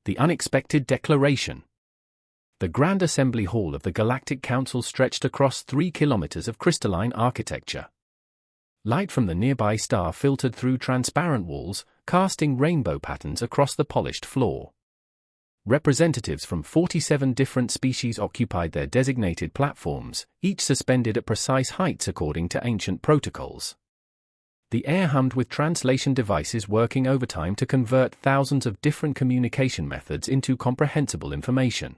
The unexpected declaration. The Grand Assembly Hall of the Galactic Council stretched across 3 kilometers of crystalline architecture. Light from the nearby star filtered through transparent walls, casting rainbow patterns across the polished floor. Representatives from 47 different species occupied their designated platforms, each suspended at precise heights according to ancient protocols. The air hummed with translation devices working overtime to convert thousands of different communication methods into comprehensible information.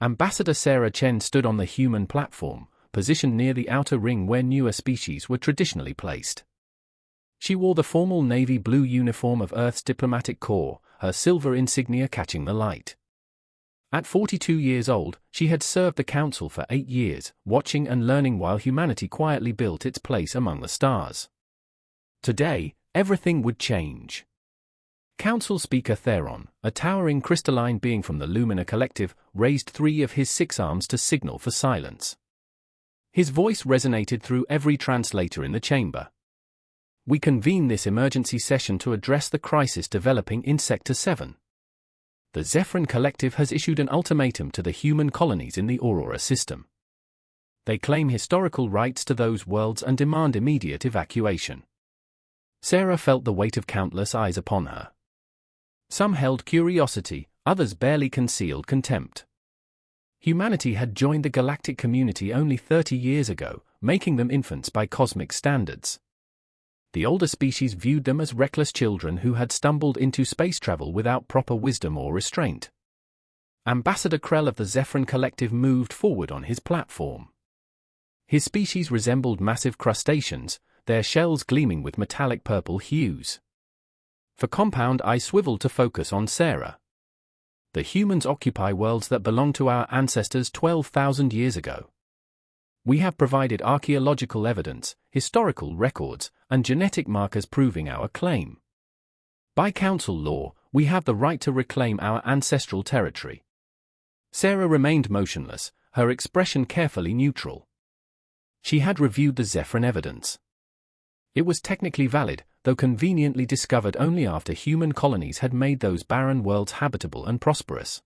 Ambassador Sarah Chen stood on the human platform, positioned near the outer ring where newer species were traditionally placed. She wore the formal navy blue uniform of Earth's diplomatic corps, her silver insignia catching the light. At 42 years old, she had served the Council for 8 years, watching and learning while humanity quietly built its place among the stars. Today, everything would change. Council Speaker Theron, a towering crystalline being from the Lumina Collective, raised 3 of his 6 arms to signal for silence. His voice resonated through every translator in the chamber. We convene this emergency session to address the crisis developing in Sector 7. The Zephyrin Collective has issued an ultimatum to the human colonies in the Aurora system. They claim historical rights to those worlds and demand immediate evacuation. Sarah felt the weight of countless eyes upon her. Some held curiosity, others barely concealed contempt. Humanity had joined the galactic community only 30 years ago, making them infants by cosmic standards. The older species viewed them as reckless children who had stumbled into space travel without proper wisdom or restraint. Ambassador Krell of the Zephyrin Collective moved forward on his platform. His species resembled massive crustaceans, their shells gleaming with metallic purple hues. For compound, I swiveled to focus on Sarah. The humans occupy worlds that belonged to our ancestors 12,000 years ago. We have provided archaeological evidence, historical records, and genetic markers proving our claim. By Council law, we have the right to reclaim our ancestral territory. Sarah remained motionless, her expression carefully neutral. She had reviewed the Zephyrin evidence. It was technically valid, though conveniently discovered only after human colonies had made those barren worlds habitable and prosperous.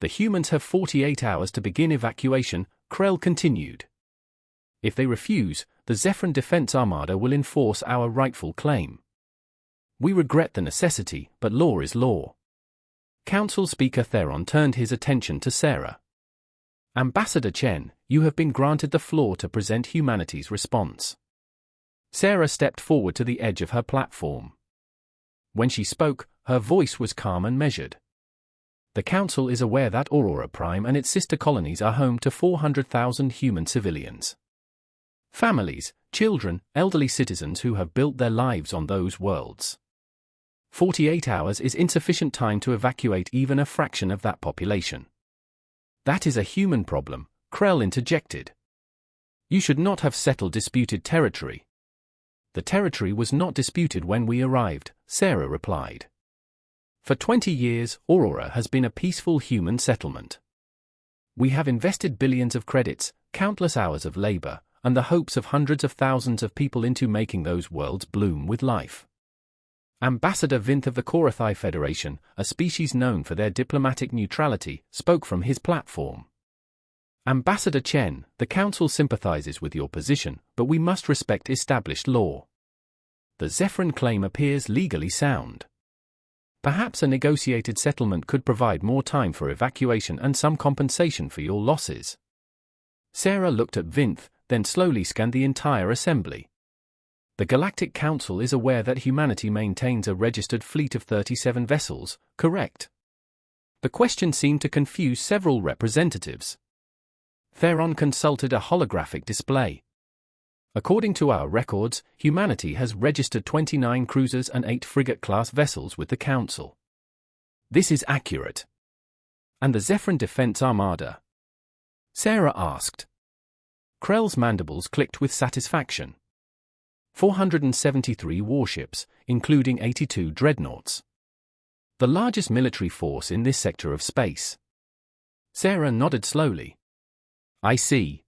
The humans have 48 hours to begin evacuation, Krell continued. If they refuse, the Zephyrin Defense Armada will enforce our rightful claim. We regret the necessity, but law is law. Council Speaker Theron turned his attention to Sarah. Ambassador Chen, you have been granted the floor to present humanity's response. Sarah stepped forward to the edge of her platform. When she spoke, her voice was calm and measured. The Council is aware that Aurora Prime and its sister colonies are home to 400,000 human civilians. Families, children, elderly citizens who have built their lives on those worlds. 48 hours is insufficient time to evacuate even a fraction of that population. That is a human problem, Krell interjected. You should not have settled disputed territory. The territory was not disputed when we arrived, Sarah replied. For 20 years, Aurora has been a peaceful human settlement. We have invested billions of credits, countless hours of labor, and the hopes of hundreds of thousands of people into making those worlds bloom with life. Ambassador Vinth of the Korathai Federation, a species known for their diplomatic neutrality, spoke from his platform. Ambassador Chen, the Council sympathizes with your position, but we must respect established law. The Zephyrin claim appears legally sound. Perhaps a negotiated settlement could provide more time for evacuation and some compensation for your losses. Sarah looked at Vinth, then slowly scanned the entire assembly. The Galactic Council is aware that humanity maintains a registered fleet of 37 vessels, correct? The question seemed to confuse several representatives. Theron consulted a holographic display. According to our records, humanity has registered 29 cruisers and 8 frigate-class vessels with the Council. This is accurate. And the Zephyrin Defense Armada? Sarah asked. Krell's mandibles clicked with satisfaction. 473 warships, including 82 dreadnoughts. The largest military force in this sector of space. Sarah nodded slowly. I see.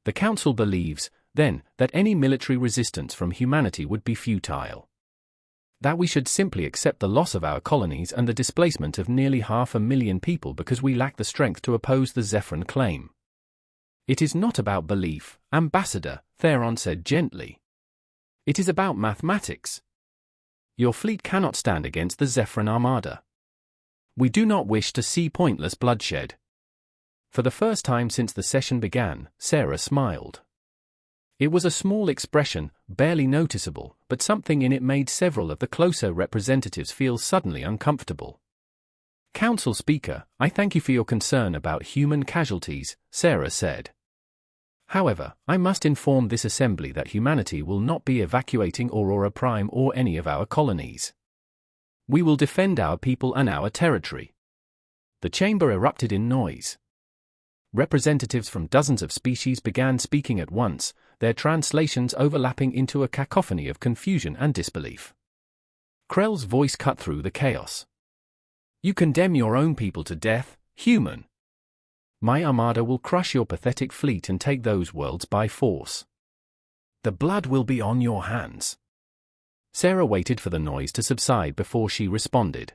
The Council believes, then, that any military resistance from humanity would be futile. That we should simply accept the loss of our colonies and the displacement of nearly 500,000 people because we lack the strength to oppose the Zephyrin claim. It is not about belief, Ambassador, Theron said gently. It is about mathematics. Your fleet cannot stand against the Zephyrin armada. We do not wish to see pointless bloodshed. For the first time since the session began, Sarah smiled. It was a small expression, barely noticeable, but something in it made several of the closer representatives feel suddenly uncomfortable. Council Speaker, I thank you for your concern about human casualties, Sarah said. However, I must inform this assembly that humanity will not be evacuating Aurora Prime or any of our colonies. We will defend our people and our territory. The chamber erupted in noise. Representatives from dozens of species began speaking at once, their translations overlapping into a cacophony of confusion and disbelief. Krell's voice cut through the chaos. You condemn your own people to death, human. My armada will crush your pathetic fleet and take those worlds by force. The blood will be on your hands. Sarah waited for the noise to subside before she responded.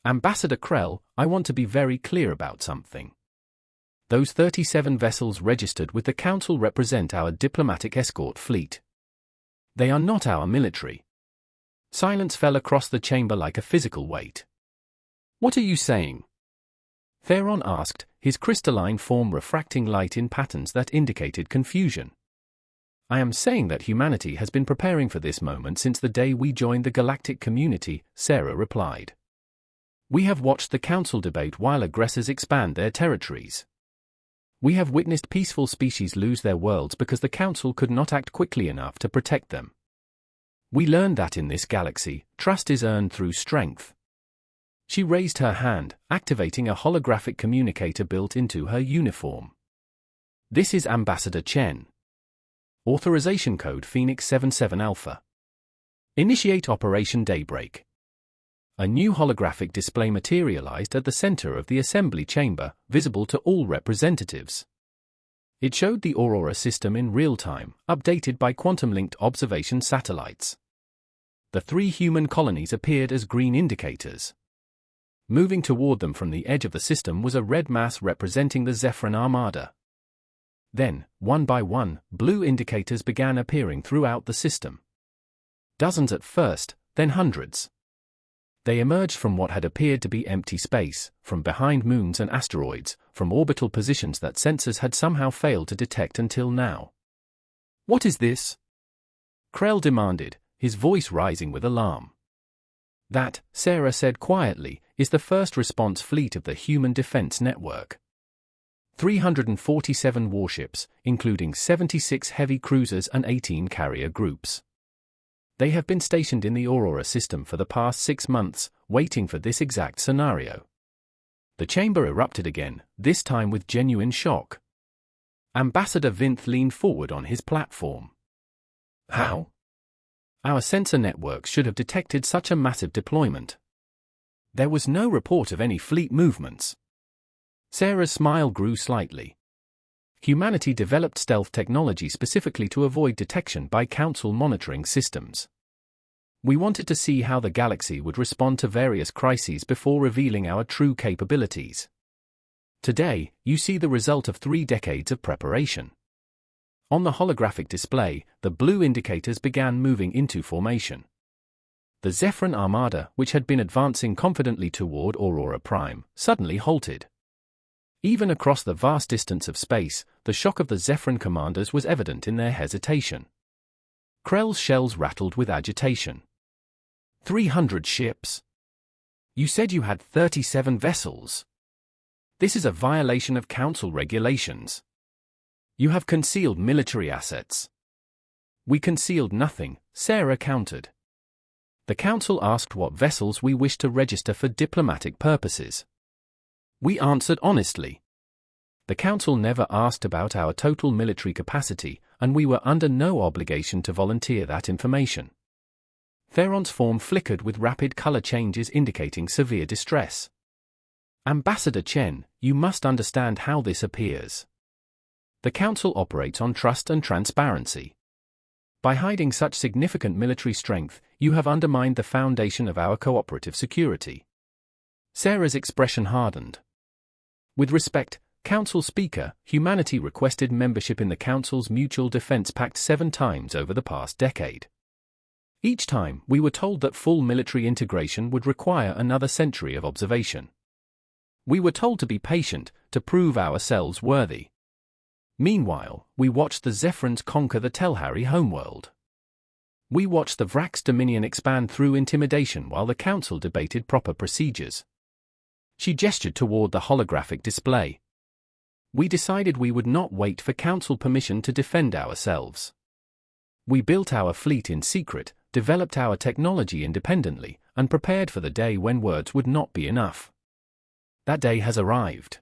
Ambassador Krell, I want to be very clear about something. Those 37 vessels registered with the Council represent our diplomatic escort fleet. They are not our military. Silence fell across the chamber like a physical weight. What are you saying? Theron asked, his crystalline form refracting light in patterns that indicated confusion. I am saying that humanity has been preparing for this moment since the day we joined the galactic community, Sarah replied. We have watched the Council debate while aggressors expand their territories. We have witnessed peaceful species lose their worlds because the Council could not act quickly enough to protect them. We learned that in this galaxy, trust is earned through strength. She raised her hand, activating a holographic communicator built into her uniform. This is Ambassador Chen. Authorization code Phoenix 77 Alpha. Initiate Operation Daybreak. A new holographic display materialized at the center of the assembly chamber, visible to all representatives. It showed the Aurora system in real time, updated by quantum-linked observation satellites. The 3 human colonies appeared as green indicators. Moving toward them from the edge of the system was a red mass representing the Zephyrin armada. Then, one by one, blue indicators began appearing throughout the system. Dozens at first, then hundreds. They emerged from what had appeared to be empty space, from behind moons and asteroids, from orbital positions that sensors had somehow failed to detect until now. What is this? Krell demanded, his voice rising with alarm. That, Sarah said quietly, is the first response fleet of the Human Defense Network. 347 warships, including 76 heavy cruisers and 18 carrier groups. They have been stationed in the Aurora system for the past 6 months, waiting for this exact scenario. The chamber erupted again, this time with genuine shock. Ambassador Vinth leaned forward on his platform. How? Our sensor networks should have detected such a massive deployment. There was no report of any fleet movements. Sarah's smile grew slightly. Humanity developed stealth technology specifically to avoid detection by Council monitoring systems. We wanted to see how the galaxy would respond to various crises before revealing our true capabilities. Today, you see the result of 3 decades of preparation. On the holographic display, the blue indicators began moving into formation. The Zephyrin armada, which had been advancing confidently toward Aurora Prime, suddenly halted. Even across the vast distance of space, the shock of the Zephyrin commanders was evident in their hesitation. Krell's shells rattled with agitation. 300 ships. You said you had 37 vessels. This is a violation of Council regulations. You have concealed military assets. We concealed nothing, Sarah countered. The Council asked what vessels we wished to register for diplomatic purposes. We answered honestly. The Council never asked about our total military capacity, and we were under no obligation to volunteer that information. Theron's form flickered with rapid color changes indicating severe distress. Ambassador Chen, you must understand how this appears. The Council operates on trust and transparency. By hiding such significant military strength, you have undermined the foundation of our cooperative security. Sarah's expression hardened. With respect, Council Speaker, humanity requested membership in the Council's Mutual Defense Pact 7 times over the past decade. Each time, we were told that full military integration would require another century of observation. We were told to be patient, to prove ourselves worthy. Meanwhile, we watched the Zephrons conquer the Telhari homeworld. We watched the Vrax's dominion expand through intimidation while the Council debated proper procedures. She gestured toward the holographic display. We decided we would not wait for Council permission to defend ourselves. We built our fleet in secret, developed our technology independently, and prepared for the day when words would not be enough. That day has arrived.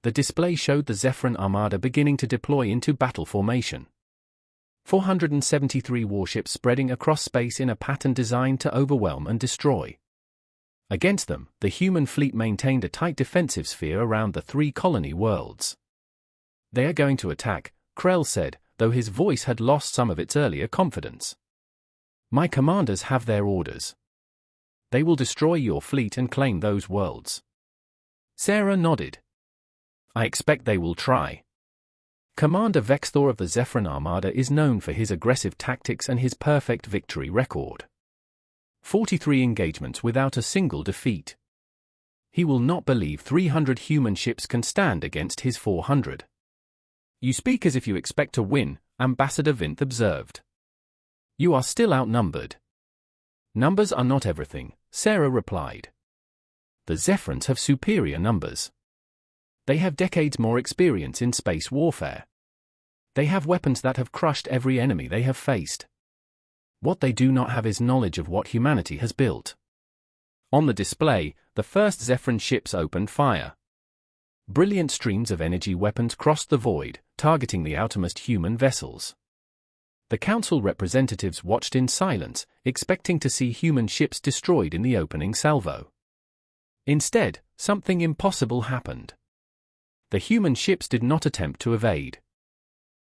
The display showed the Zephron armada beginning to deploy into battle formation. 473 warships spreading across space in a pattern designed to overwhelm and destroy. Against them, the human fleet maintained a tight defensive sphere around the 3 colony worlds. They are going to attack, Krell said, though his voice had lost some of its earlier confidence. My commanders have their orders. They will destroy your fleet and claim those worlds. Sarah nodded. I expect they will try. Commander Vexthor of the Zephron Armada is known for his aggressive tactics and his perfect victory record. 43 engagements without a single defeat. He will not believe 300 human ships can stand against his 400. You speak as if you expect to win, Ambassador Vinth observed. You are still outnumbered. Numbers are not everything, Sarah replied. The Zephrons have superior numbers. They have decades more experience in space warfare. They have weapons that have crushed every enemy they have faced. What they do not have is knowledge of what humanity has built. On the display, the first Zephron ships opened fire. Brilliant streams of energy weapons crossed the void, targeting the outermost human vessels. The Council representatives watched in silence, expecting to see human ships destroyed in the opening salvo. Instead, something impossible happened. The human ships did not attempt to evade.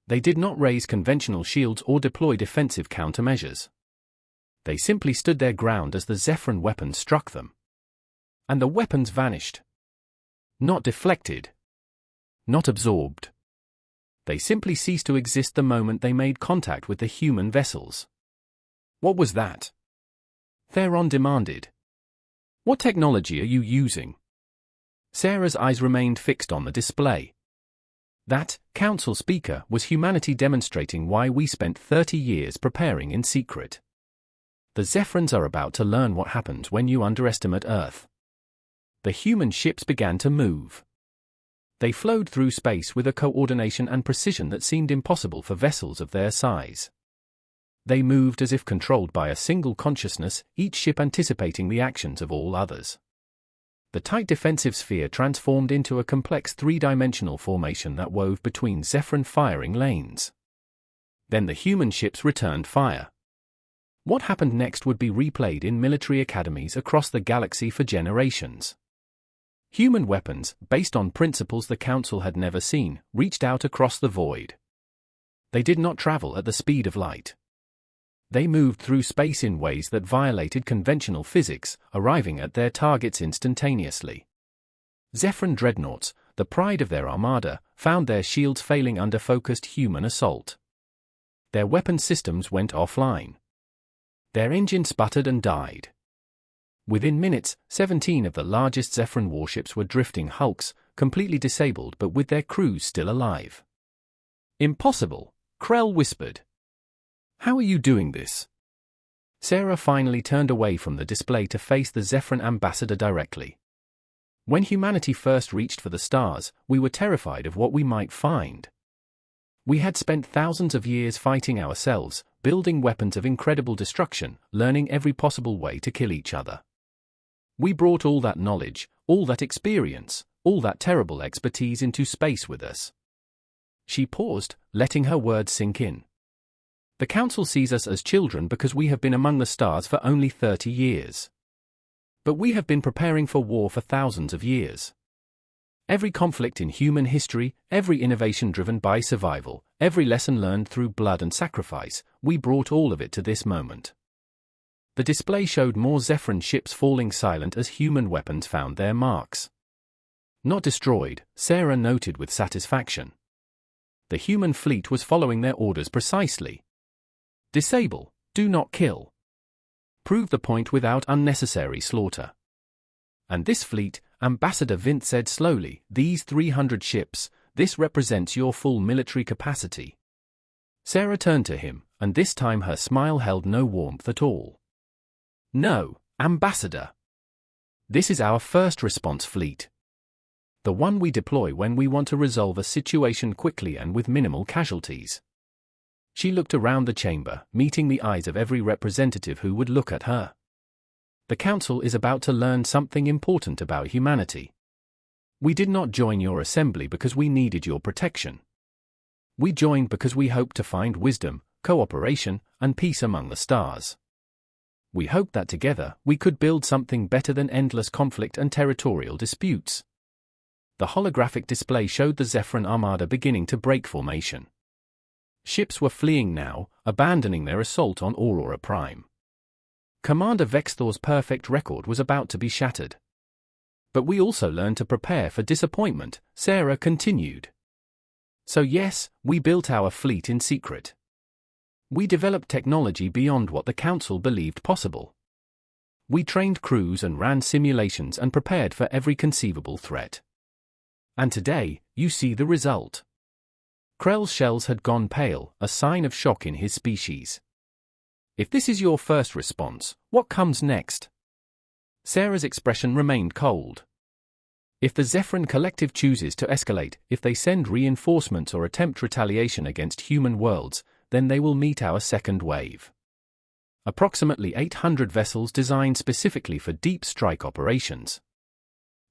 They did not raise conventional shields or deploy defensive countermeasures. They simply stood their ground as the Zephron weapons struck them. And the weapons vanished. Not deflected. Not absorbed. They simply ceased to exist the moment they made contact with the human vessels. What was that? Theron demanded. What technology are you using? Sarah's eyes remained fixed on the display. That, Council Speaker, was humanity demonstrating why we spent 30 years preparing in secret. The Zephrons are about to learn what happens when you underestimate Earth. The human ships began to move. They flowed through space with a coordination and precision that seemed impossible for vessels of their size. They moved as if controlled by a single consciousness, each ship anticipating the actions of all others. The tight defensive sphere transformed into a complex 3-dimensional formation that wove between Zephron firing lanes. Then the human ships returned fire. What happened next would be replayed in military academies across the galaxy for generations. Human weapons, based on principles the Council had never seen, reached out across the void. They did not travel at the speed of light. They moved through space in ways that violated conventional physics, arriving at their targets instantaneously. Zephron dreadnoughts, the pride of their armada, found their shields failing under focused human assault. Their weapon systems went offline. Their engine sputtered and died. Within minutes, 17 of the largest Zephron warships were drifting hulks, completely disabled but with their crews still alive. Impossible, Krell whispered. How are you doing this? Sarah finally turned away from the display to face the Zephron ambassador directly. When humanity first reached for the stars, we were terrified of what we might find. We had spent thousands of years fighting ourselves, building weapons of incredible destruction, learning every possible way to kill each other. We brought all that knowledge, all that experience, all that terrible expertise into space with us. She paused, letting her words sink in. The Council sees us as children because we have been among the stars for only 30 years. But we have been preparing for war for thousands of years. Every conflict in human history, every innovation driven by survival, every lesson learned through blood and sacrifice, we brought all of it to this moment. The display showed more Zephyrin ships falling silent as human weapons found their marks. Not destroyed, Sarah noted with satisfaction. The human fleet was following their orders precisely. Disable, do not kill. Prove the point without unnecessary slaughter. And this fleet, Ambassador Vint said slowly, these 300 ships, this represents your full military capacity. Sarah turned to him, and this time her smile held no warmth at all. No, Ambassador. This is our first response fleet. The one we deploy when we want to resolve a situation quickly and with minimal casualties. She looked around the chamber, meeting the eyes of every representative who would look at her. The Council is about to learn something important about humanity. We did not join your assembly because we needed your protection. We joined because we hoped to find wisdom, cooperation, and peace among the stars. We hoped that together we could build something better than endless conflict and territorial disputes. The holographic display showed the Zephyrin armada beginning to break formation. Ships were fleeing now, abandoning their assault on Aurora Prime. Commander Vexthor's perfect record was about to be shattered. But we also learned to prepare for disappointment, Sarah continued. So yes, we built our fleet in secret. We developed technology beyond what the Council believed possible. We trained crews and ran simulations and prepared for every conceivable threat. And today, you see the result. Krell's shells had gone pale, a sign of shock in his species. If this is your first response, what comes next? Sarah's expression remained cold. If the Zephyrin collective chooses to escalate, if they send reinforcements or attempt retaliation against human worlds, then they will meet our second wave. Approximately 800 vessels designed specifically for deep strike operations.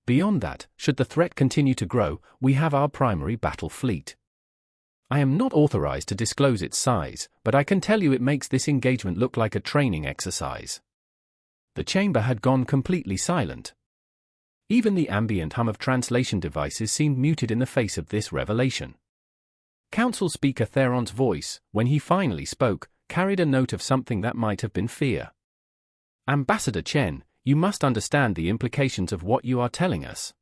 Beyond that, should the threat continue to grow, we have our primary battle fleet. I am not authorized to disclose its size, but I can tell you it makes this engagement look like a training exercise. The chamber had gone completely silent. Even the ambient hum of translation devices seemed muted in the face of this revelation. Council Speaker Theron's voice, when he finally spoke, carried a note of something that might have been fear. Ambassador Chen, you must understand the implications of what you are telling us.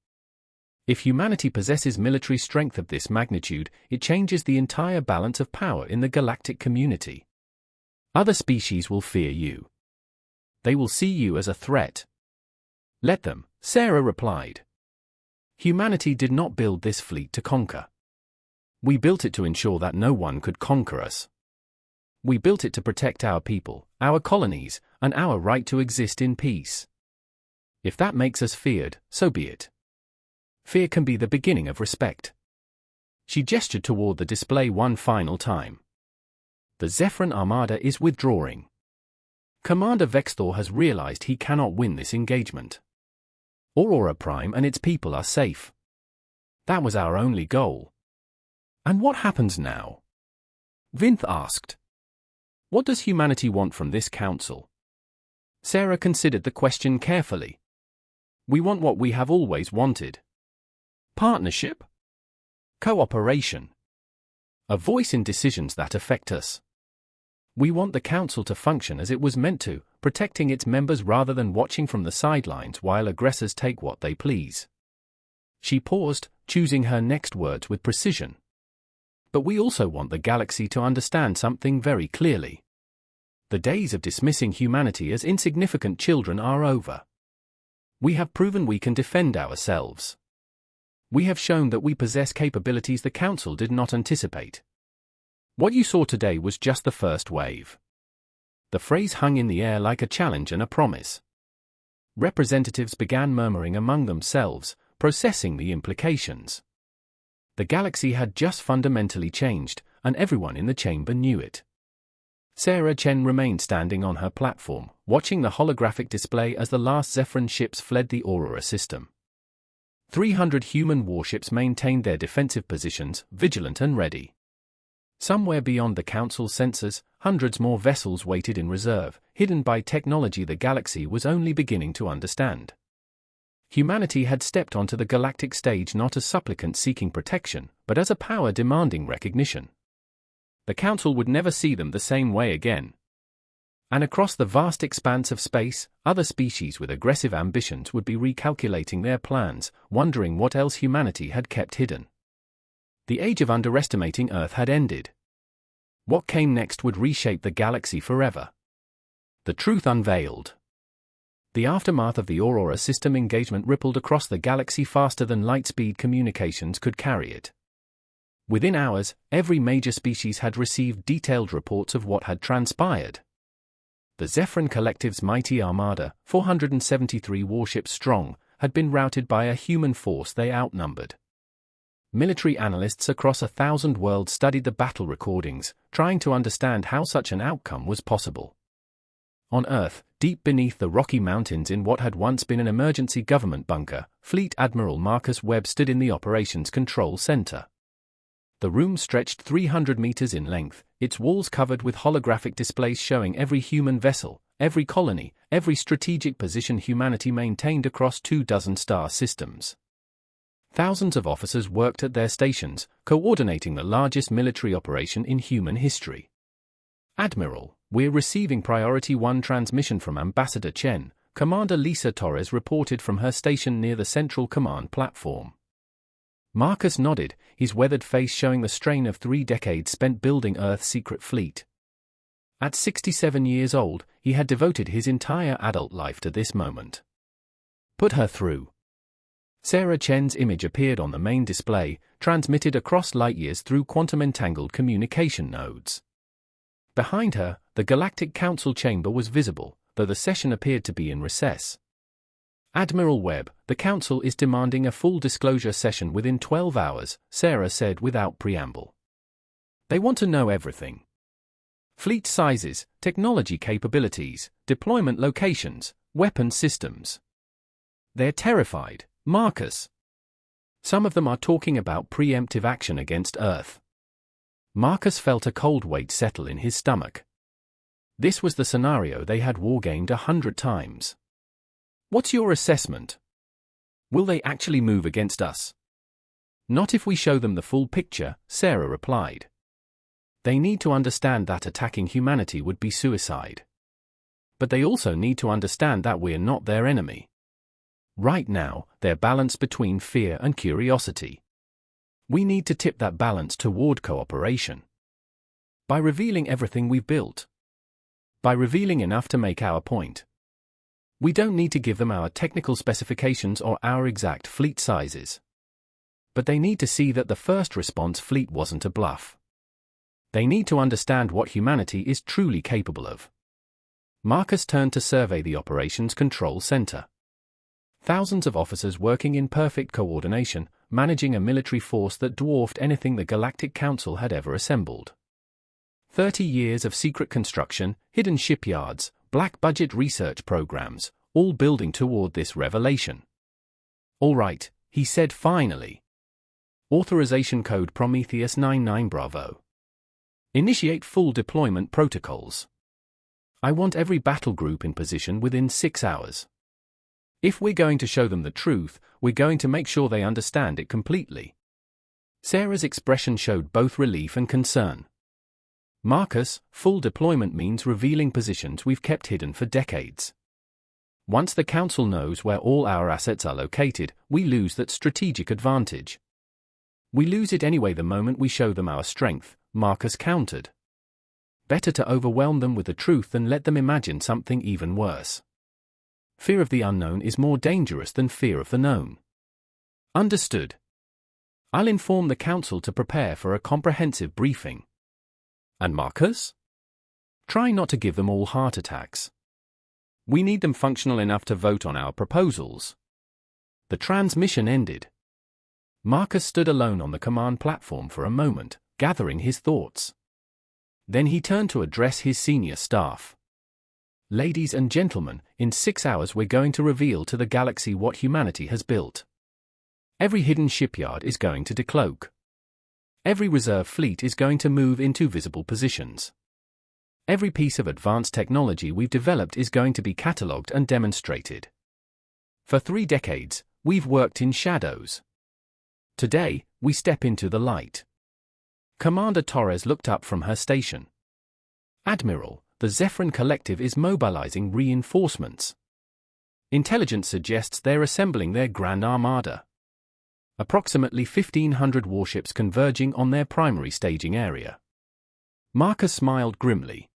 If humanity possesses military strength of this magnitude, it changes the entire balance of power in the galactic community. Other species will fear you. They will see you as a threat. Let them, Sarah replied. Humanity did not build this fleet to conquer. We built it to ensure that no one could conquer us. We built it to protect our people, our colonies, and our right to exist in peace. If that makes us feared, so be it. Fear can be the beginning of respect. She gestured toward the display one final time. The Zephyrin armada is withdrawing. Commander Vexthor has realized he cannot win this engagement. Aurora Prime and its people are safe. That was our only goal. And what happens now? Vinth asked. What does humanity want from this council? Sarah considered the question carefully. We want what we have always wanted. Partnership? Cooperation. A voice in decisions that affect us. We want the Council to function as it was meant to, protecting its members rather than watching from the sidelines while aggressors take what they please. She paused, choosing her next words with precision. But we also want the galaxy to understand something very clearly. The days of dismissing humanity as insignificant children are over. We have proven we can defend ourselves. We have shown that we possess capabilities the Council did not anticipate. What you saw today was just the first wave. The phrase hung in the air like a challenge and a promise. Representatives began murmuring among themselves, processing the implications. The galaxy had just fundamentally changed, and everyone in the chamber knew it. Sarah Chen remained standing on her platform, watching the holographic display as the last Zephyrin ships fled the Aurora system. 300 human warships maintained their defensive positions, vigilant and ready. Somewhere beyond the Council's sensors, hundreds more vessels waited in reserve, hidden by technology the galaxy was only beginning to understand. Humanity had stepped onto the galactic stage not as supplicants seeking protection, but as a power demanding recognition. The Council would never see them the same way again. And across the vast expanse of space, other species with aggressive ambitions would be recalculating their plans, wondering what else humanity had kept hidden. The age of underestimating Earth had ended. What came next would reshape the galaxy forever. The truth unveiled. The aftermath of the Aurora system engagement rippled across the galaxy faster than light-speed communications could carry it. Within hours, every major species had received detailed reports of what had transpired. The Zephyrin Collective's mighty armada, 473 warships strong, had been routed by a human force they outnumbered. Military analysts across 1,000 worlds studied the battle recordings, trying to understand how such an outcome was possible. On Earth, deep beneath the Rocky Mountains in what had once been an emergency government bunker, Fleet Admiral Marcus Webb stood in the Operations Control Center. The room stretched 300 meters in length, its walls covered with holographic displays showing every human vessel, every colony, every strategic position humanity maintained across 24 star systems. Thousands of officers worked at their stations, coordinating the largest military operation in human history. Admiral, we're receiving Priority 1 transmission from Ambassador Chen, Commander Lisa Torres reported from her station near the Central Command platform. Marcus nodded, his weathered face showing the strain of 3 decades spent building Earth's secret fleet. At 67 years old, he had devoted his entire adult life to this moment. Put her through. Sarah Chen's image appeared on the main display, transmitted across light-years through quantum-entangled communication nodes. Behind her, the Galactic Council chamber was visible, though the session appeared to be in recess. Admiral Webb, the Council is demanding a full disclosure session within 12 hours, Sarah said without preamble. They want to know everything. Fleet sizes, technology capabilities, deployment locations, weapon systems. They're terrified, Marcus. Some of them are talking about preemptive action against Earth. Marcus felt a cold weight settle in his stomach. This was the scenario they had wargamed 100 times. What's your assessment? Will they actually move against us? Not if we show them the full picture, Sarah replied. They need to understand that attacking humanity would be suicide. But they also need to understand that we're not their enemy. Right now, they're balanced between fear and curiosity. We need to tip that balance toward cooperation. By revealing everything we've built. By revealing enough to make our point. We don't need to give them our technical specifications or our exact fleet sizes. But they need to see that the first response fleet wasn't a bluff. They need to understand what humanity is truly capable of. Marcus turned to survey the Operations Control Center. Thousands of officers working in perfect coordination, managing a military force that dwarfed anything the Galactic Council had ever assembled. 30 years of secret construction, hidden shipyards, black-budget research programs, all building toward this revelation. All right, he said finally. Authorization code Prometheus 99 Bravo. Initiate full deployment protocols. I want every battle group in position within 6 hours. If we're going to show them the truth, we're going to make sure they understand it completely. Sarah's expression showed both relief and concern. Marcus, full deployment means revealing positions we've kept hidden for decades. Once the Council knows where all our assets are located, we lose that strategic advantage. We lose it anyway the moment we show them our strength, Marcus countered. Better to overwhelm them with the truth than let them imagine something even worse. Fear of the unknown is more dangerous than fear of the known. Understood. I'll inform the Council to prepare for a comprehensive briefing. And Marcus? Try not to give them all heart attacks. We need them functional enough to vote on our proposals. The transmission ended. Marcus stood alone on the command platform for a moment, gathering his thoughts. Then he turned to address his senior staff. Ladies and gentlemen, in 6 hours we're going to reveal to the galaxy what humanity has built. Every hidden shipyard is going to decloak. Every reserve fleet is going to move into visible positions. Every piece of advanced technology we've developed is going to be catalogued and demonstrated. For 3 decades, we've worked in shadows. Today, we step into the light. Commander Torres looked up from her station. Admiral, the Zephyrin Collective is mobilizing reinforcements. Intelligence suggests they're assembling their Grand Armada. Approximately 1,500 warships converging on their primary staging area. Marcus smiled grimly.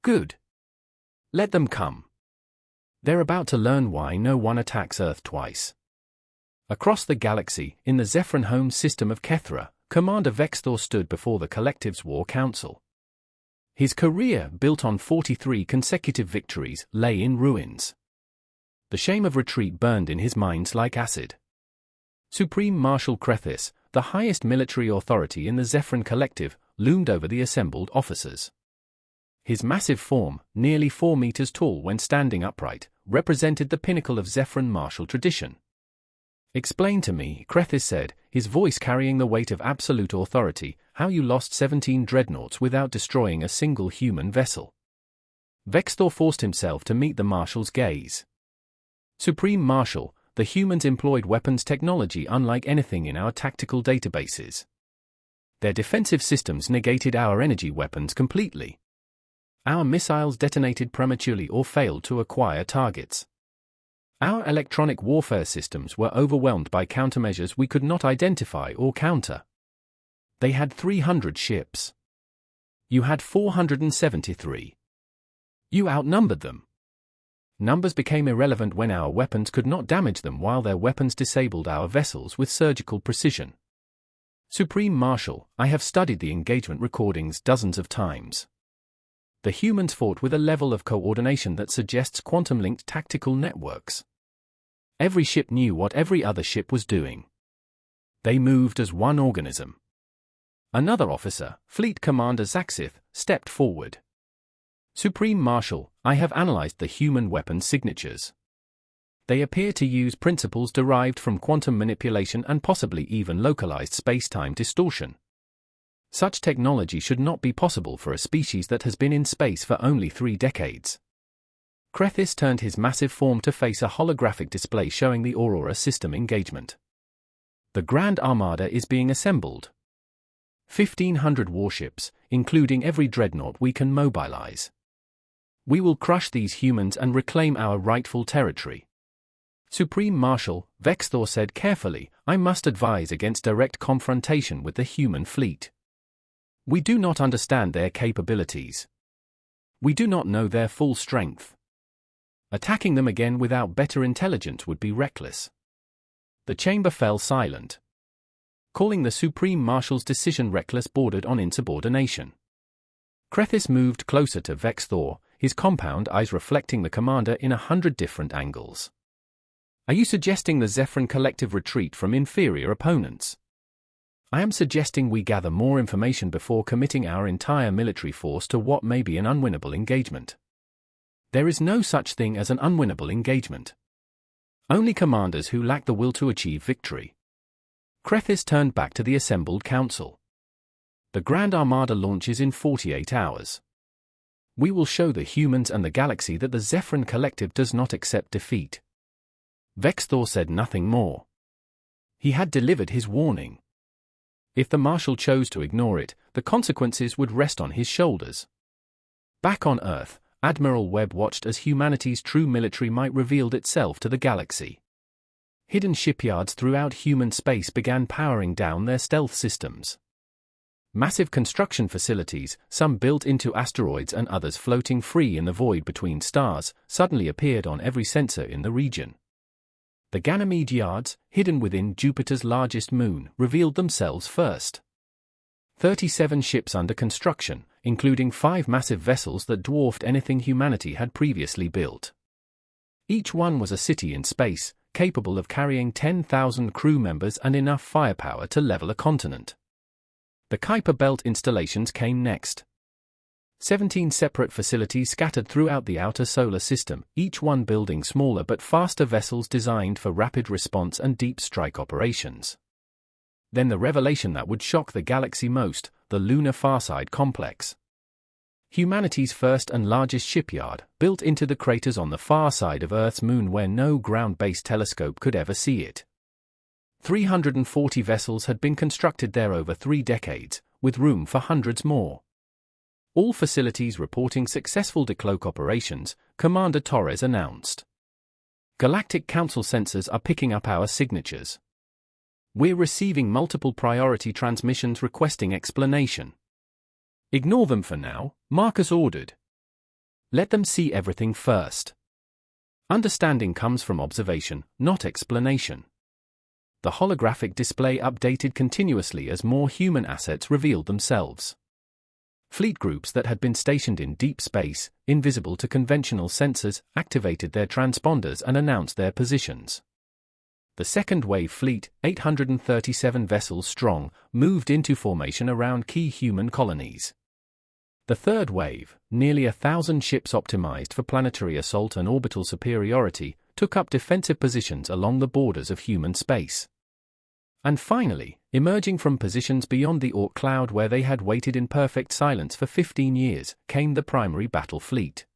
Good. Let them come. They're about to learn why no one attacks Earth twice. Across the galaxy, in the Zephyrin home system of Kethra, Commander Vexthor stood before the Collective's War Council. His career, built on 43 consecutive victories, lay in ruins. The shame of retreat burned in his mind like acid. Supreme Marshal Krethis, the highest military authority in the Zephyrin Collective, loomed over the assembled officers. His massive form, nearly 4 meters tall when standing upright, represented the pinnacle of Zephyrin martial tradition. Explain to me, Krethis said, his voice carrying the weight of absolute authority, how you lost 17 dreadnoughts without destroying a single human vessel. Vexthor forced himself to meet the Marshal's gaze. Supreme Marshal, the humans employed weapons technology unlike anything in our tactical databases. Their defensive systems negated our energy weapons completely. Our missiles detonated prematurely or failed to acquire targets. Our electronic warfare systems were overwhelmed by countermeasures we could not identify or counter. They had 300 ships. You had 473. You outnumbered them. Numbers became irrelevant when our weapons could not damage them while their weapons disabled our vessels with surgical precision. Supreme Marshal, I have studied the engagement recordings dozens of times. The humans fought with a level of coordination that suggests quantum-linked tactical networks. Every ship knew what every other ship was doing. They moved as one organism. Another officer, Fleet Commander Zaxith, stepped forward. Supreme Marshal, I have analyzed the human weapon signatures. They appear to use principles derived from quantum manipulation and possibly even localized space-time distortion. Such technology should not be possible for a species that has been in space for only 3 decades. Krethis turned his massive form to face a holographic display showing the Aurora system engagement. The Grand Armada is being assembled. 1,500 warships, including every dreadnought we can mobilize. We will crush these humans and reclaim our rightful territory. Supreme Marshal, Vexthor said carefully, I must advise against direct confrontation with the human fleet. We do not understand their capabilities. We do not know their full strength. Attacking them again without better intelligence would be reckless. The chamber fell silent. Calling the Supreme Marshal's decision reckless bordered on insubordination. Krethis moved closer to Vexthor, his compound eyes reflecting the commander in 100 different angles. Are you suggesting the Zephyrin Collective retreat from inferior opponents? I am suggesting we gather more information before committing our entire military force to what may be an unwinnable engagement. There is no such thing as an unwinnable engagement. Only commanders who lack the will to achieve victory. Krethis turned back to the assembled council. The Grand Armada launches in 48 hours. We will show the humans and the galaxy that the Zephyrin Collective does not accept defeat. Vexthor said nothing more. He had delivered his warning. If the Marshal chose to ignore it, the consequences would rest on his shoulders. Back on Earth, Admiral Webb watched as humanity's true military might revealed itself to the galaxy. Hidden shipyards throughout human space began powering down their stealth systems. Massive construction facilities, some built into asteroids and others floating free in the void between stars, suddenly appeared on every sensor in the region. The Ganymede yards, hidden within Jupiter's largest moon, revealed themselves first. 37 ships under construction, including 5 massive vessels that dwarfed anything humanity had previously built. Each one was a city in space, capable of carrying 10,000 crew members and enough firepower to level a continent. The Kuiper Belt installations came next. 17 separate facilities scattered throughout the outer solar system, each one building smaller but faster vessels designed for rapid response and deep strike operations. Then the revelation that would shock the galaxy most, the Lunar Farside Complex. humanity's first and largest shipyard, built into the craters on the far side of Earth's moon where no ground-based telescope could ever see it. 340 vessels had been constructed there over 3 decades, with room for hundreds more. All facilities reporting successful decloak operations, Commander Torres announced. Galactic Council sensors are picking up our signatures. We're receiving multiple priority transmissions requesting explanation. Ignore them for now, Marcus ordered. Let them see everything first. Understanding comes from observation, not explanation. The holographic display updated continuously as more human assets revealed themselves. Fleet groups that had been stationed in deep space, invisible to conventional sensors, activated their transponders and announced their positions. The second wave fleet, 837 vessels strong, moved into formation around key human colonies. The third wave, nearly 1,000 ships optimized for planetary assault and orbital superiority, took up defensive positions along the borders of human space. And finally, emerging from positions beyond the Oort cloud where they had waited in perfect silence for 15 years, came the primary battle fleet.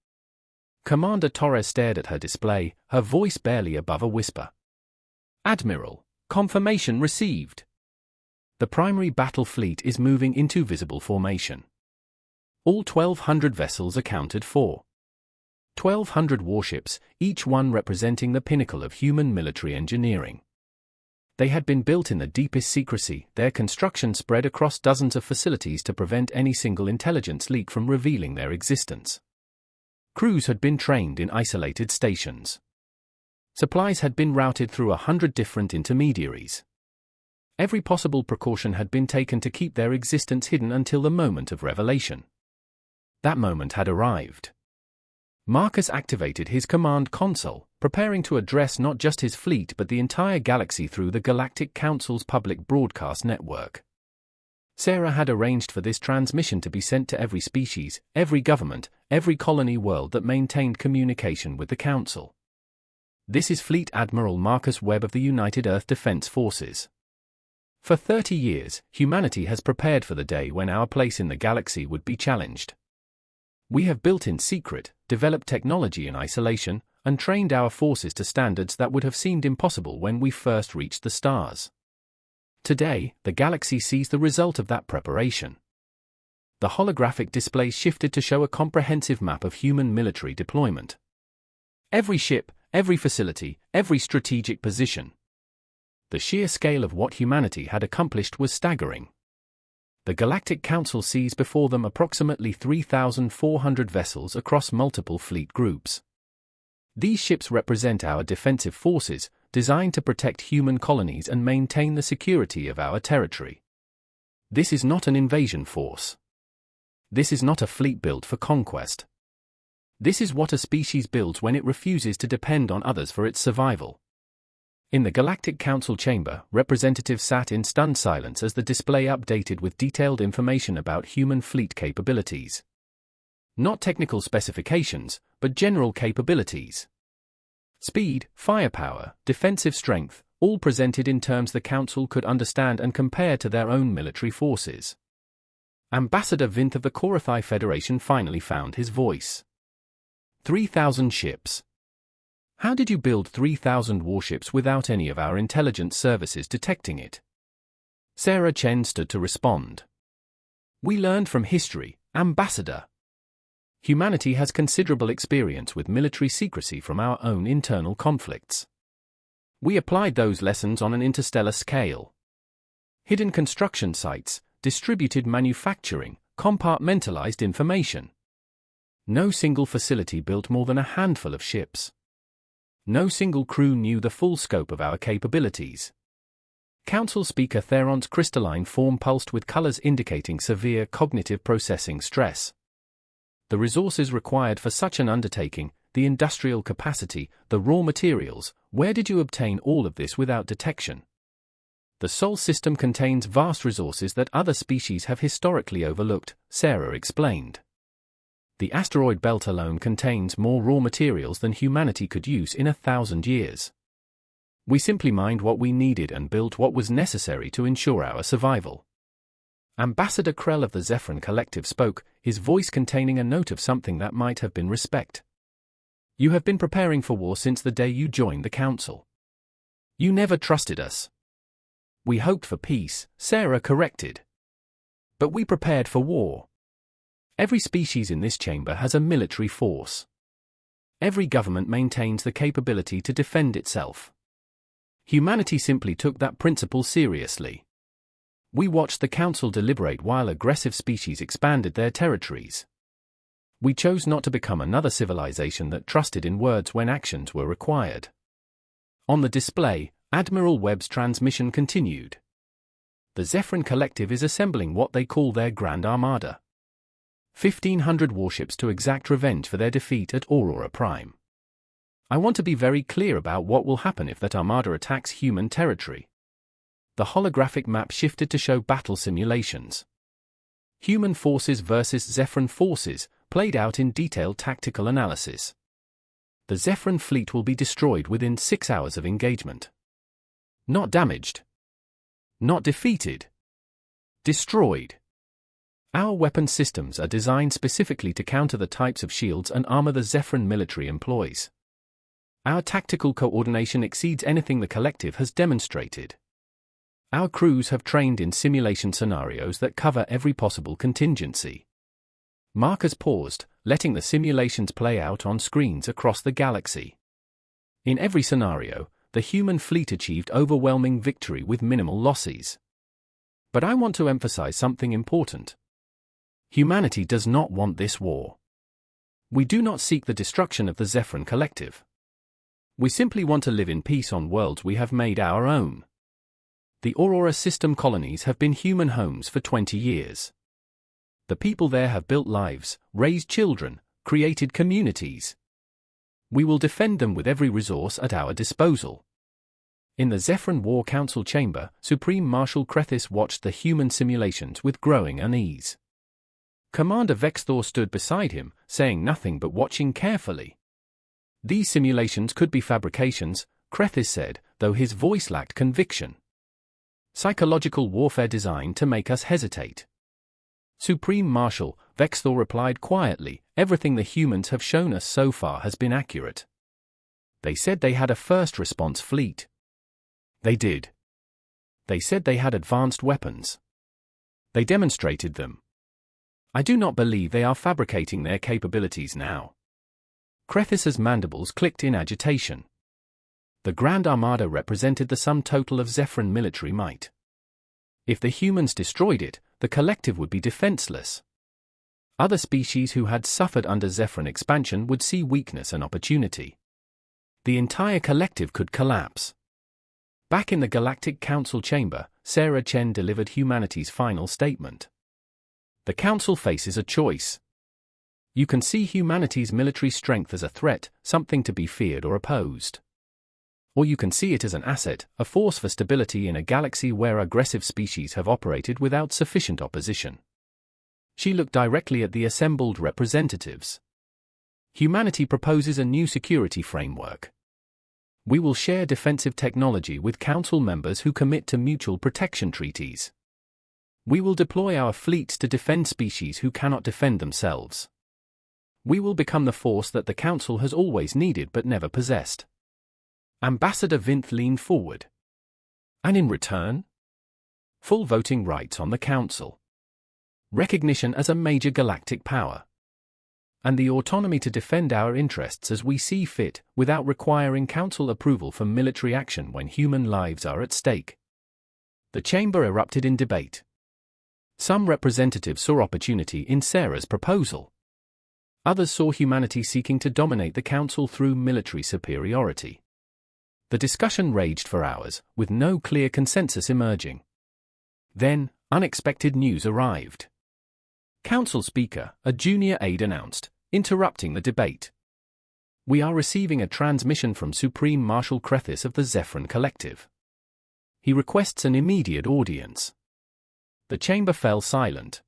Commander Torres stared at her display, her voice barely above a whisper. Admiral, confirmation received. The primary battle fleet is moving into visible formation. All 1,200 vessels accounted for. 1,200 warships, each one representing the pinnacle of human military engineering. They had been built in the deepest secrecy, their construction spread across dozens of facilities to prevent any single intelligence leak from revealing their existence. Crews had been trained in isolated stations. Supplies had been routed through 100 different intermediaries. Every possible precaution had been taken to keep their existence hidden until the moment of revelation. That moment had arrived. Marcus activated his command console, preparing to address not just his fleet but the entire galaxy through the Galactic Council's public broadcast network. Sarah had arranged for this transmission to be sent to every species, every government, every colony world that maintained communication with the Council. This is Fleet Admiral Marcus Webb of the United Earth Defense Forces. For 30 years, humanity has prepared for the day when our place in the galaxy would be challenged. We have built in secret, developed technology in isolation, and trained our forces to standards that would have seemed impossible when we first reached the stars. Today, the galaxy sees the result of that preparation. The holographic display shifted to show a comprehensive map of human military deployment. Every ship, every facility, every strategic position. The sheer scale of what humanity had accomplished was staggering. The Galactic Council sees before them approximately 3,400 vessels across multiple fleet groups. These ships represent our defensive forces, designed to protect human colonies and maintain the security of our territory. This is not an invasion force. This is not a fleet built for conquest. This is what a species builds when it refuses to depend on others for its survival. In the Galactic Council chamber, representatives sat in stunned silence as the display updated with detailed information about human fleet capabilities. Not technical specifications, but general capabilities. Speed, firepower, defensive strength, all presented in terms the Council could understand and compare to their own military forces. Ambassador Vinth of the Korathai Federation finally found his voice. 3,000 ships. How did you build 3,000 warships without any of our intelligence services detecting it? Sarah Chen stood to respond. We learned from history, Ambassador. Humanity has considerable experience with military secrecy from our own internal conflicts. We applied those lessons on an interstellar scale. Hidden construction sites, distributed manufacturing, compartmentalized information. No single facility built more than a handful of ships. No single crew knew the full scope of our capabilities. Council Speaker Theron's crystalline form pulsed with colors indicating severe cognitive processing stress. The resources required for such an undertaking, the industrial capacity, the raw materials, where did you obtain all of this without detection? The Sol system contains vast resources that other species have historically overlooked, Sarah explained. The asteroid belt alone contains more raw materials than humanity could use in 1,000 years. We simply mined what we needed and built what was necessary to ensure our survival. Ambassador Krell of the Zephyrin Collective spoke, his voice containing a note of something that might have been respect. You have been preparing for war since the day you joined the Council. You never trusted us. We hoped for peace, Sarah corrected. But we prepared for war. Every species in this chamber has a military force. Every government maintains the capability to defend itself. Humanity simply took that principle seriously. We watched the Council deliberate while aggressive species expanded their territories. We chose not to become another civilization that trusted in words when actions were required. On the display, Admiral Webb's transmission continued. The Zephyrin Collective is assembling what they call their Grand Armada. 1,500 warships to exact revenge for their defeat at Aurora Prime. I want to be very clear about what will happen if that armada attacks human territory. The holographic map shifted to show battle simulations. Human forces versus Zephyrin forces, played out in detailed tactical analysis. The Zephyrin fleet will be destroyed within 6 hours of engagement. Not damaged. Not defeated. Destroyed. Our weapon systems are designed specifically to counter the types of shields and armor the Zephyrin military employs. Our tactical coordination exceeds anything the Collective has demonstrated. Our crews have trained in simulation scenarios that cover every possible contingency. Marcus paused, letting the simulations play out on screens across the galaxy. In every scenario, the human fleet achieved overwhelming victory with minimal losses. But I want to emphasize something important. Humanity does not want this war. We do not seek the destruction of the Zephyrin Collective. We simply want to live in peace on worlds we have made our own. The Aurora system colonies have been human homes for 20 years. The people there have built lives, raised children, created communities. We will defend them with every resource at our disposal. In the Zephyrin War Council chamber, Supreme Marshal Krethis watched the human simulations with growing unease. Commander Vexthor stood beside him, saying nothing but watching carefully. These simulations could be fabrications, Krethis said, though his voice lacked conviction. Psychological warfare designed to make us hesitate. Supreme Marshal, Vexthor replied quietly, everything the humans have shown us so far has been accurate. They said they had a first response fleet. They did. They said they had advanced weapons. They demonstrated them. I do not believe they are fabricating their capabilities now. Krethis's mandibles clicked in agitation. The Grand Armada represented the sum total of Zephyrin military might. If the humans destroyed it, the Collective would be defenseless. Other species who had suffered under Zephyrin expansion would see weakness and opportunity. The entire Collective could collapse. Back in the Galactic Council chamber, Sarah Chen delivered humanity's final statement. The Council faces a choice. You can see humanity's military strength as a threat, something to be feared or opposed. Or you can see it as an asset, a force for stability in a galaxy where aggressive species have operated without sufficient opposition. She looked directly at the assembled representatives. Humanity proposes a new security framework. We will share defensive technology with Council members who commit to mutual protection treaties. We will deploy our fleets to defend species who cannot defend themselves. We will become the force that the Council has always needed but never possessed. Ambassador Vinth leaned forward. And in return? Full voting rights on the Council. Recognition as a major galactic power. And the autonomy to defend our interests as we see fit, without requiring Council approval for military action when human lives are at stake. The chamber erupted in debate. Some representatives saw opportunity in Sarah's proposal. Others saw humanity seeking to dominate the Council through military superiority. The discussion raged for hours, with no clear consensus emerging. Then, unexpected news arrived. Council Speaker, a junior aide announced, interrupting the debate. We are receiving a transmission from Supreme Marshal Krethis of the Zephyrin Collective. He requests an immediate audience. The chamber fell silent.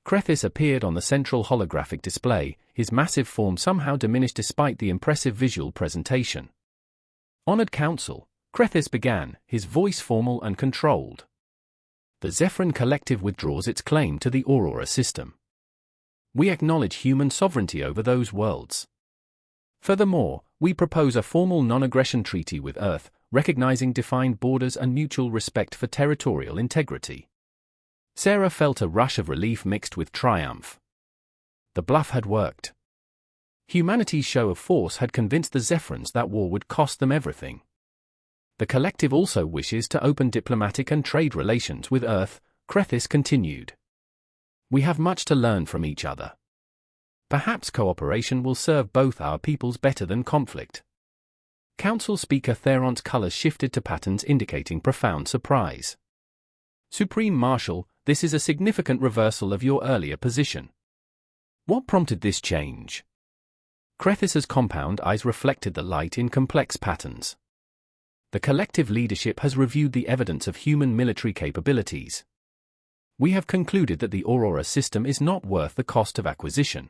Krethis appeared on the central holographic display, his massive form somehow diminished despite the impressive visual presentation. Honored Council, Krethis began, his voice formal and controlled. The Zephyrin Collective withdraws its claim to the Aurora system. We acknowledge human sovereignty over those worlds. Furthermore, we propose a formal non-aggression treaty with Earth, recognizing defined borders and mutual respect for territorial integrity. Sarah felt a rush of relief mixed with triumph. The bluff had worked. Humanity's show of force had convinced the Zephyrins that war would cost them everything. The collective also wishes to open diplomatic and trade relations with Earth, Crethis continued. We have much to learn from each other. Perhaps cooperation will serve both our peoples better than conflict. Council Speaker Theron's colors shifted to patterns indicating profound surprise. Supreme Marshal, this is a significant reversal of your earlier position. What prompted this change? Crethis's compound eyes reflected the light in complex patterns. The collective leadership has reviewed the evidence of human military capabilities. We have concluded that the Aurora system is not worth the cost of acquisition.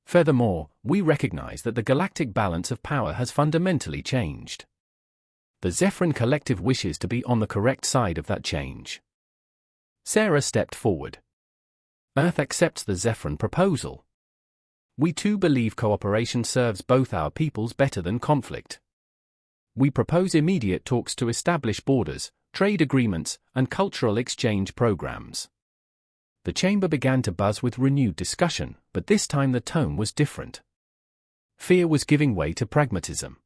Furthermore, we recognize that the galactic balance of power has fundamentally changed. The Zephyrin Collective wishes to be on the correct side of that change. Sarah stepped forward. Earth accepts the Zephyrin proposal. We too believe cooperation serves both our peoples better than conflict. We propose immediate talks to establish borders, trade agreements, and cultural exchange programs. The chamber began to buzz with renewed discussion, but this time the tone was different. Fear was giving way to pragmatism.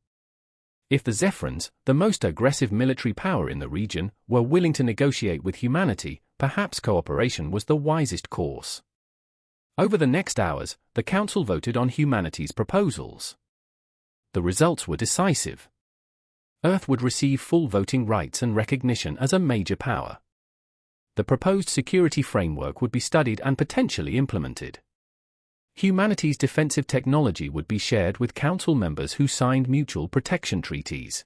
If the Zephyrins, the most aggressive military power in the region, were willing to negotiate with humanity, perhaps cooperation was the wisest course. Over the next hours, the Council voted on humanity's proposals. The results were decisive. Earth would receive full voting rights and recognition as a major power. The proposed security framework would be studied and potentially implemented. Humanity's defensive technology would be shared with Council members who signed mutual protection treaties.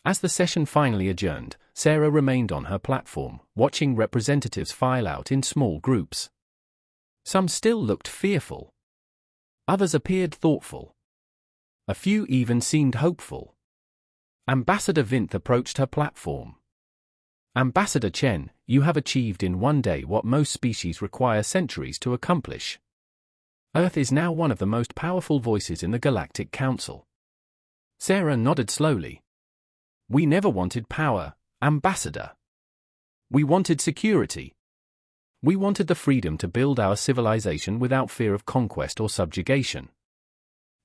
As the session finally adjourned, Sarah remained on her platform, watching representatives file out in small groups. Some still looked fearful. Others appeared thoughtful. A few even seemed hopeful. Ambassador Vinth approached her platform. Ambassador Chen, you have achieved in one day what most species require centuries to accomplish. Earth is now one of the most powerful voices in the Galactic Council. Sarah nodded slowly. We never wanted power, Ambassador. We wanted security. We wanted the freedom to build our civilization without fear of conquest or subjugation.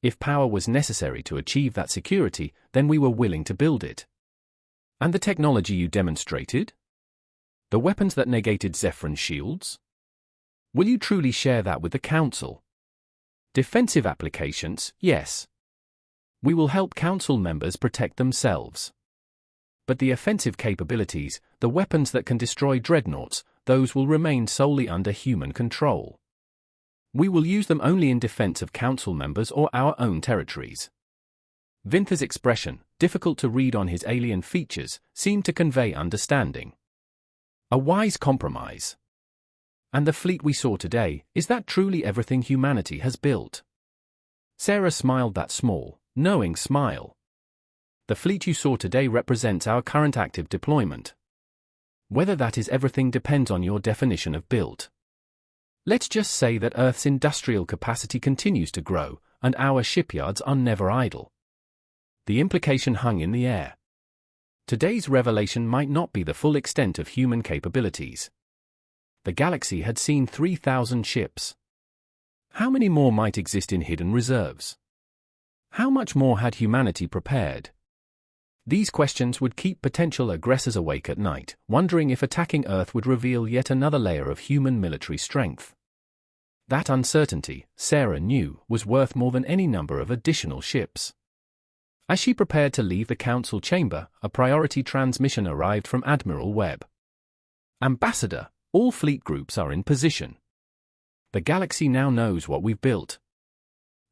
If power was necessary to achieve that security, then we were willing to build it. And the technology you demonstrated? The weapons that negated Zephyrin shields? Will you truly share that with the Council? Defensive applications, yes. We will help Council members protect themselves. But the offensive capabilities, the weapons that can destroy dreadnoughts, those will remain solely under human control. We will use them only in defense of Council members or our own territories. Vinth's expression, difficult to read on his alien features, seemed to convey understanding. A wise compromise. And the fleet we saw today, is that truly everything humanity has built? Sarah smiled that small, knowing smile. The fleet you saw today represents our current active deployment. Whether that is everything depends on your definition of built. Let's just say that Earth's industrial capacity continues to grow, and our shipyards are never idle. The implication hung in the air. Today's revelation might not be the full extent of human capabilities. The galaxy had seen 3,000 ships. How many more might exist in hidden reserves? How much more had humanity prepared? These questions would keep potential aggressors awake at night, wondering if attacking Earth would reveal yet another layer of human military strength. That uncertainty, Sarah knew, was worth more than any number of additional ships. As she prepared to leave the Council chamber, a priority transmission arrived from Admiral Webb. Ambassador, all fleet groups are in position. The galaxy now knows what we've built.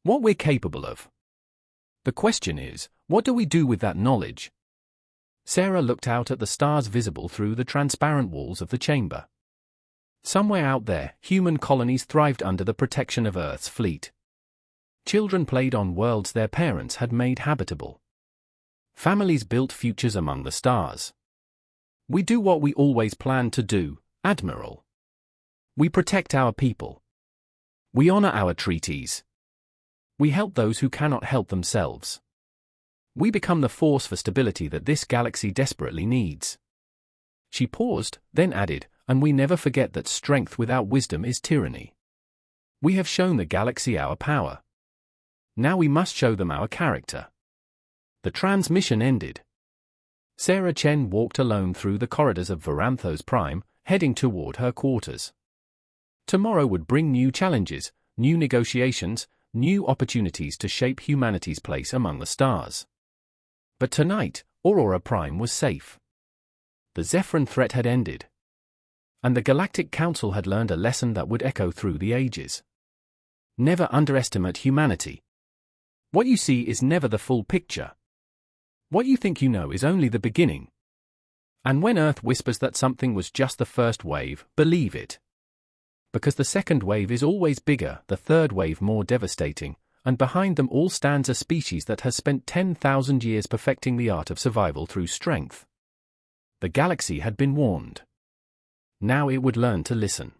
What we're capable of. The question is, what do we do with that knowledge? Sarah looked out at the stars visible through the transparent walls of the chamber. Somewhere out there, human colonies thrived under the protection of Earth's fleet. Children played on worlds their parents had made habitable. Families built futures among the stars. We do what we always planned to do, Admiral. We protect our people. We honor our treaties. We help those who cannot help themselves. We become the force for stability that this galaxy desperately needs." She paused, then added, "And we never forget that strength without wisdom is tyranny. We have shown the galaxy our power. Now we must show them our character." The transmission ended. Sarah Chen walked alone through the corridors of Varanthos Prime, heading toward her quarters. Tomorrow would bring new challenges, new negotiations, new opportunities to shape humanity's place among the stars. But tonight, Aurora Prime was safe. The Zephyrin threat had ended. And the Galactic Council had learned a lesson that would echo through the ages. Never underestimate humanity. What you see is never the full picture. What you think you know is only the beginning. And when Earth whispers that something was just the first wave, believe it. Because the second wave is always bigger, the third wave more devastating, and behind them all stands a species that has spent 10,000 years perfecting the art of survival through strength. The galaxy had been warned. Now it would learn to listen.